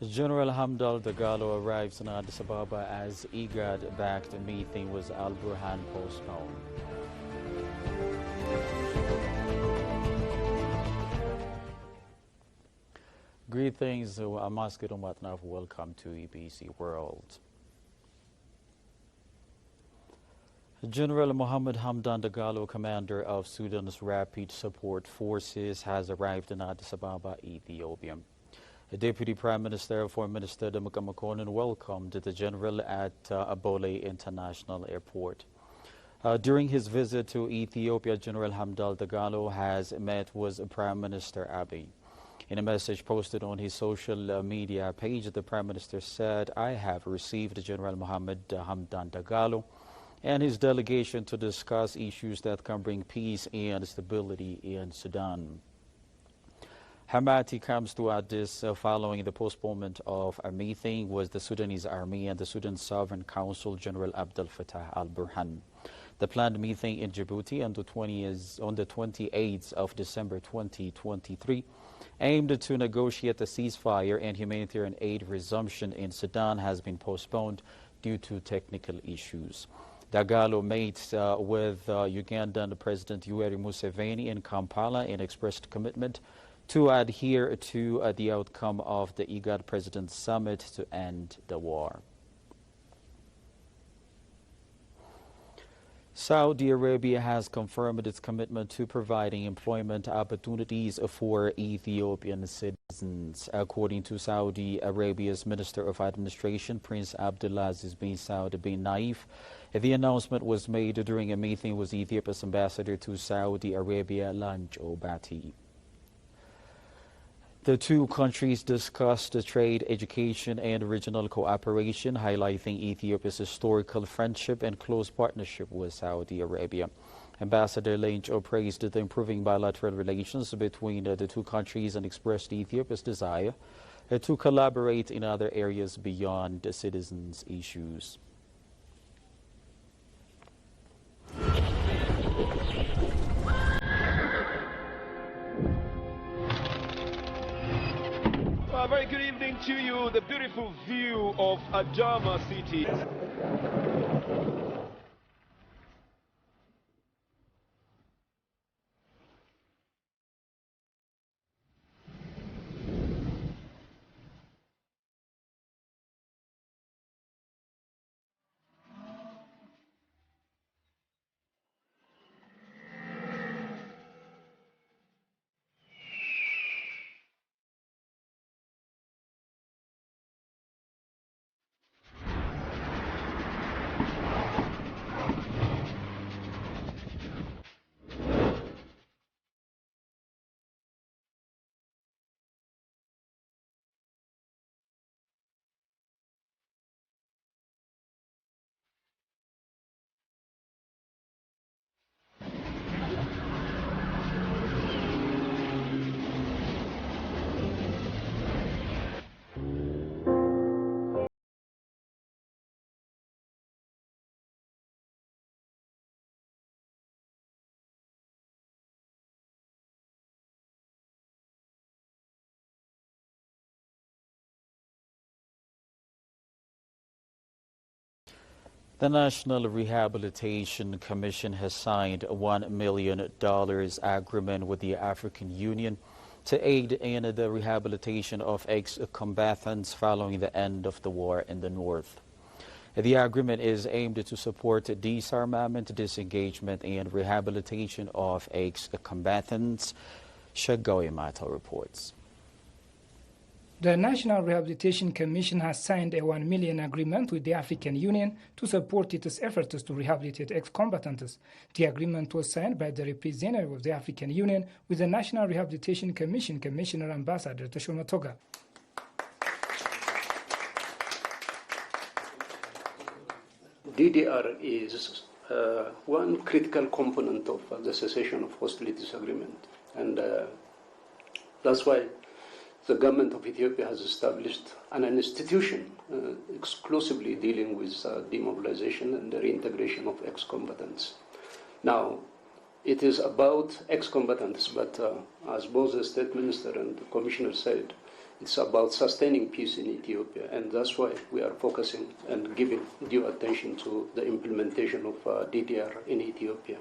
General Hamdal Dagalo arrives in Addis Ababa as IGAD-backed meeting with Al Burhan postponed. Greetings, Amaskid Umatnaf. Welcome to EBC World. General Mohammed Hamdan Dagalo, commander of Sudan's Rapid Support Forces, has arrived in Addis Ababa, Ethiopia. The Deputy Prime Minister, Foreign Minister Demika Makonnen, welcomed the general at Abole International Airport. During his visit to Ethiopia, General Hamdan Dagalo has met with Prime Minister Abiy. In a message posted on his social media page, the Prime Minister said, "I have received General Mohammed Hamdan Dagalo and his delegation to discuss issues that can bring peace and stability in Sudan." Hamati comes to Addis following the postponement of a meeting with the Sudanese Army and the Sudan Sovereign Council General Abdel Fattah al-Burhan. The planned meeting in Djibouti on the 28th of December 2023 aimed to negotiate a ceasefire and humanitarian aid resumption in Sudan has been postponed due to technical issues. Dagalo met with Ugandan President Yoweri Museveni in Kampala and expressed commitment to adhere to the outcome of the IGAD President's Summit to end the war. Saudi Arabia has confirmed its commitment to providing employment opportunities for Ethiopian citizens. According to Saudi Arabia's Minister of Administration, Prince Abdulaziz bin Saud bin Naif, the announcement was made during a meeting with Ethiopia's ambassador to Saudi Arabia, Lanj Obati. The two countries discussed trade, education, and regional cooperation, highlighting Ethiopia's historical friendship and close partnership with Saudi Arabia. Ambassador Lange praised the improving bilateral relations between the two countries and expressed Ethiopia's desire to collaborate in other areas beyond the citizens' issues. A very good evening to you, the beautiful view of Adama City. The National Rehabilitation Commission has signed a $1 million agreement with the African Union to aid in the rehabilitation of ex-combatants following the end of the war in the north. The agreement is aimed to support disarmament, disengagement, and rehabilitation of ex-combatants. Shagawi Mata reports. The National Rehabilitation Commission has signed a $1 million agreement with the African Union to support its efforts to rehabilitate ex-combatants. The agreement was signed by the representative of the African Union with the National Rehabilitation Commission, Commissioner Ambassador Teshome Toga. DDR is one critical component of the cessation of hostilities agreement, and that's why the government of Ethiopia has established an institution exclusively dealing with demobilization and the reintegration of ex-combatants. Now, it is about ex-combatants, but as both the State Minister and the Commissioner said, It's about sustaining peace in Ethiopia, and that's why we are focusing and giving due attention to the implementation of DDR in Ethiopia.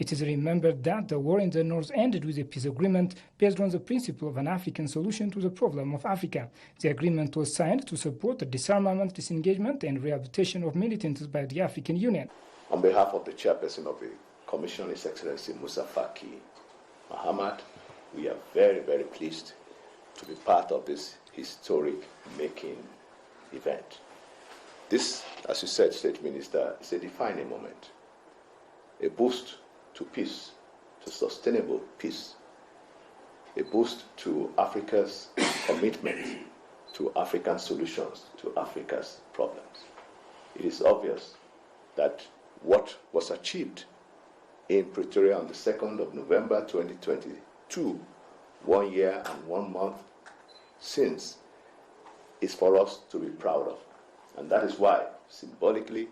It is remembered that the war in the north ended with a peace agreement based on the principle of an African solution to the problem of Africa. The agreement was signed to support the disarmament, disengagement, and rehabilitation of militants by the African Union. On behalf of the chairperson of the Commission, His Excellency Musa Faki Mahamat, we are very, very pleased to be part of this historic making event. This, as you said, State Minister, is a defining moment, a boost to peace, to sustainable peace, a boost to Africa's commitment to African solutions to Africa's problems. It is obvious that what was achieved in Pretoria on the 2nd of November 2022, 1 year and 1 month since, is for us to be proud of. And that is why, symbolically,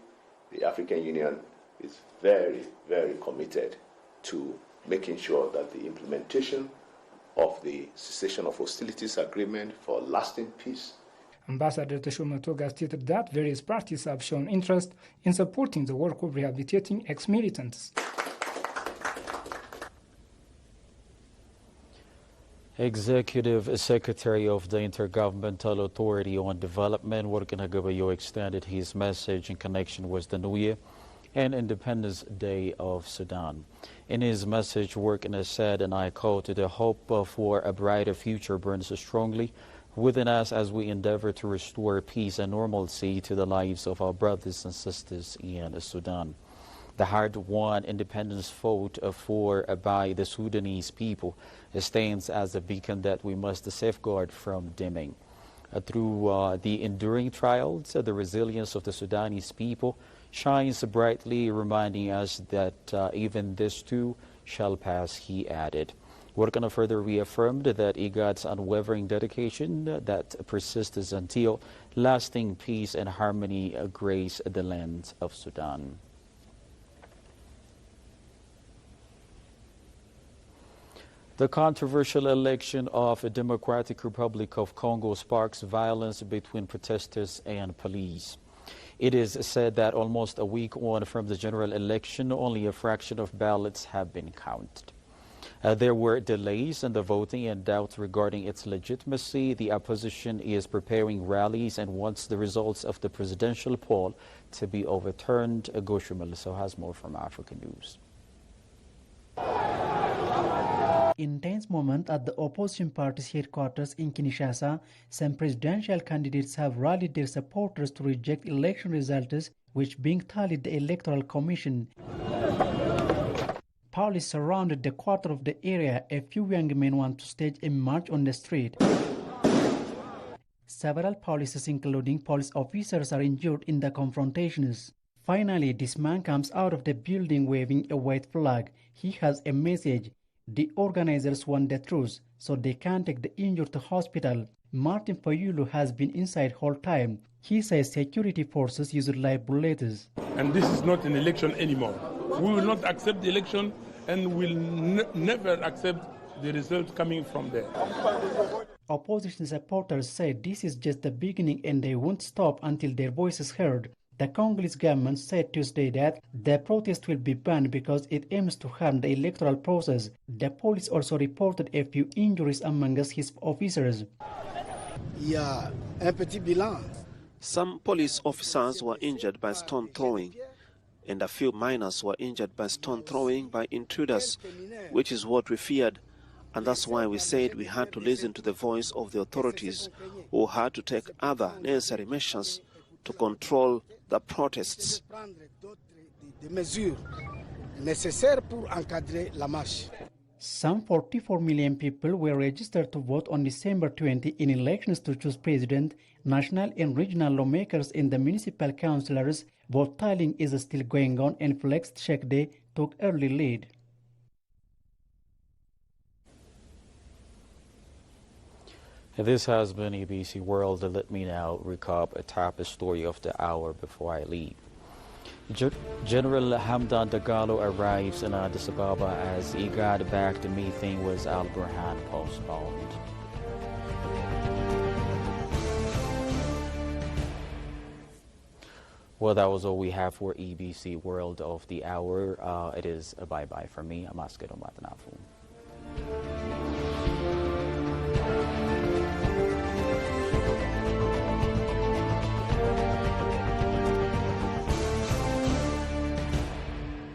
the African Union is very, very committed to making sure that the implementation of the cessation of hostilities agreement for lasting peace. Ambassador Teshome Toga stated that various parties have shown interest in supporting the work of rehabilitating ex-militants. Executive Secretary of the Intergovernmental Authority on Development, Workana Gabayo, extended his message in connection with the New Year and Independence Day of Sudan. In his message, Workana said, and I quote, "The hope for a brighter future burns strongly within us as we endeavor to restore peace and normalcy to the lives of our brothers and sisters in Sudan." The hard-won independence fought for by the Sudanese people stands as a beacon that we must safeguard from dimming. Through the enduring trials, the resilience of the Sudanese people shines brightly, reminding us that even this too shall pass, he added. Workana further reaffirmed that IGAD's unwavering dedication that persists until lasting peace and harmony grace the land of Sudan. The controversial election of the Democratic Republic of Congo sparks violence between protesters and police. It is said that almost a week on from the general election, only a fraction of ballots have been counted. There were delays in the voting and doubts regarding its legitimacy. The opposition is preparing rallies and wants the results of the presidential poll to be overturned. Gosha Melissa has more from Africa News. Intense moment at the opposition party's headquarters in Kinshasa, some presidential candidates have rallied their supporters to reject election results which being tallied the Electoral Commission. Police surrounded the quarter of the area. A few young men want to stage a march on the street. Several policies, including police officers, are injured in the confrontations. Finally, this man comes out of the building waving a white flag. He has a message. The organizers want the truth, so they can't take the injured to hospital. Martin Fayulu has been inside whole time. He says security forces use live bullets. And this is not an election anymore. We will not accept the election and will never accept the result coming from there. Opposition supporters say this is just the beginning and they won't stop until their voice is heard. The Congolese government said Tuesday that the protest will be banned because it aims to harm the electoral process. The police also reported a few injuries among his officers. Some police officers were injured by stone throwing, and a few minors were injured by stone throwing by intruders, which is what we feared. And that's why we said we had to listen to the voice of the authorities, who had to take other necessary measures to control the protests. Some 44 million people were registered to vote on December 20 in elections to choose president. National and regional lawmakers and the municipal councillors. Vote tallying is still going on, and Flex Shekde took early lead. This has been ABC World. Let me now recap a top story of the hour before I leave. General Hamdan Dagalo arrives in Addis Ababa as IGAD-backed meeting with Al Burhan postponed. Well, that was all we have for EBC World of the Hour. It is a bye-bye from me. I'm Askedo Matanafu.